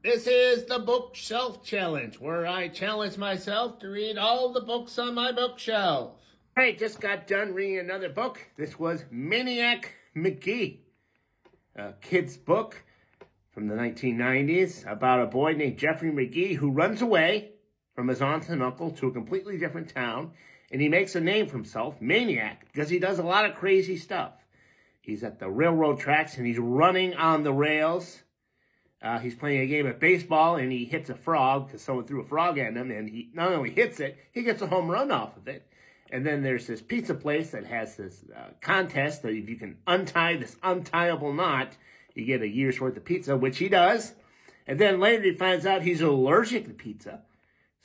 This is the Bookshelf Challenge, where I challenge myself to read all the books on my bookshelf. I just got done reading another book. This was Maniac Magee, a kid's book from the 1990s about a boy named Jeffrey Magee who runs away from his aunt and uncle to a completely different town, and he makes a name for himself, Maniac, because he does a lot of crazy stuff. He's at the railroad tracks, and he's running on the rails. He's playing a game of baseball, and he hits a frog because someone threw a frog at him, and he not only hits it, he gets a home run off of it. And then there's this pizza place that has this contest that if you can untie this untiable knot, you get a year's worth of pizza, which he does. And then later he finds out he's allergic to pizza.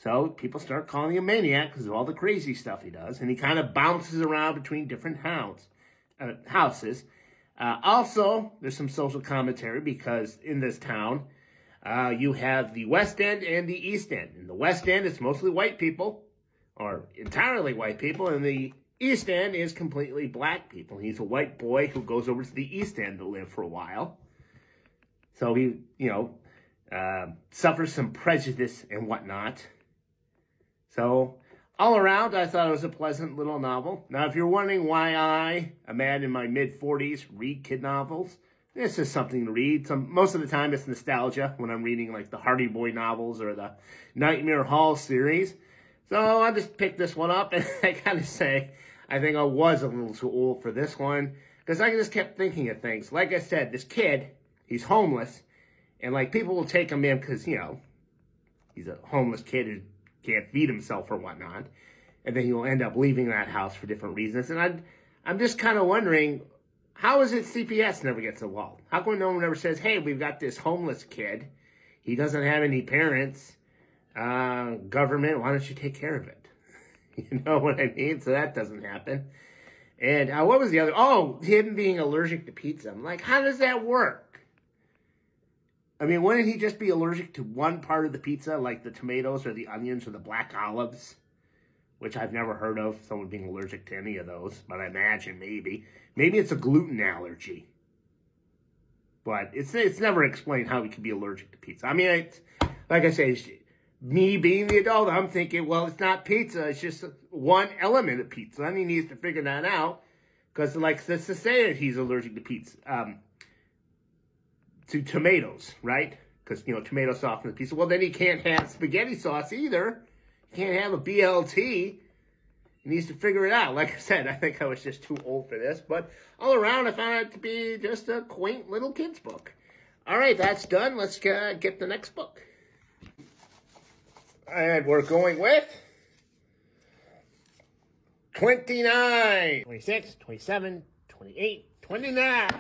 So people start calling him Maniac because of all the crazy stuff he does. And he kind of bounces around between different houses. Also, there's some social commentary because in this town, you have the West End and the East End. In the West End, it's mostly white people, or entirely white people, and the East End is completely black people. He's a white boy who goes over to the East End to live for a while. So he, suffers some prejudice and whatnot. So all around, I thought it was a pleasant little novel. Now, if you're wondering why I, a man in my mid-40s, read kid novels, this is something to read. Most of the time, it's nostalgia when I'm reading like the Hardy Boy novels or the Nightmare Hall series. So I just picked this one up, and I kind of say I think I was a little too old for this one because I just kept thinking of things. Like I said, this kid, he's homeless, and like people will take him in because, he's a homeless kid who can't feed himself or whatnot, and then he'll end up leaving that house for different reasons. And I'm just kind of wondering, how is it CPS never gets involved? How come no one ever says, hey, we've got this homeless kid, he doesn't have any parents, government, why don't you take care of it? You know what I mean? So that doesn't happen. And what was the other? Oh, him being allergic to pizza. I'm like, how does that work? I mean, wouldn't he just be allergic to one part of the pizza, like the tomatoes or the onions or the black olives? Which I've never heard of, someone being allergic to any of those, but I imagine maybe. Maybe it's a gluten allergy. But it's never explained how he could be allergic to pizza. I mean, like I say, me being the adult, I'm thinking, well, it's not pizza, it's just one element of pizza. And he needs to figure that out, because like, let's just say that he's allergic to pizza. To tomatoes, right? Because, tomato sauce in the pizza. Well, then he can't have spaghetti sauce either. He can't have a BLT. He needs to figure it out. Like I said, I think I was just too old for this. But all around, I found it to be just a quaint little kid's book. All right, that's done. Let's get the next book. And we're going with 29, 26, 27, 28, 29.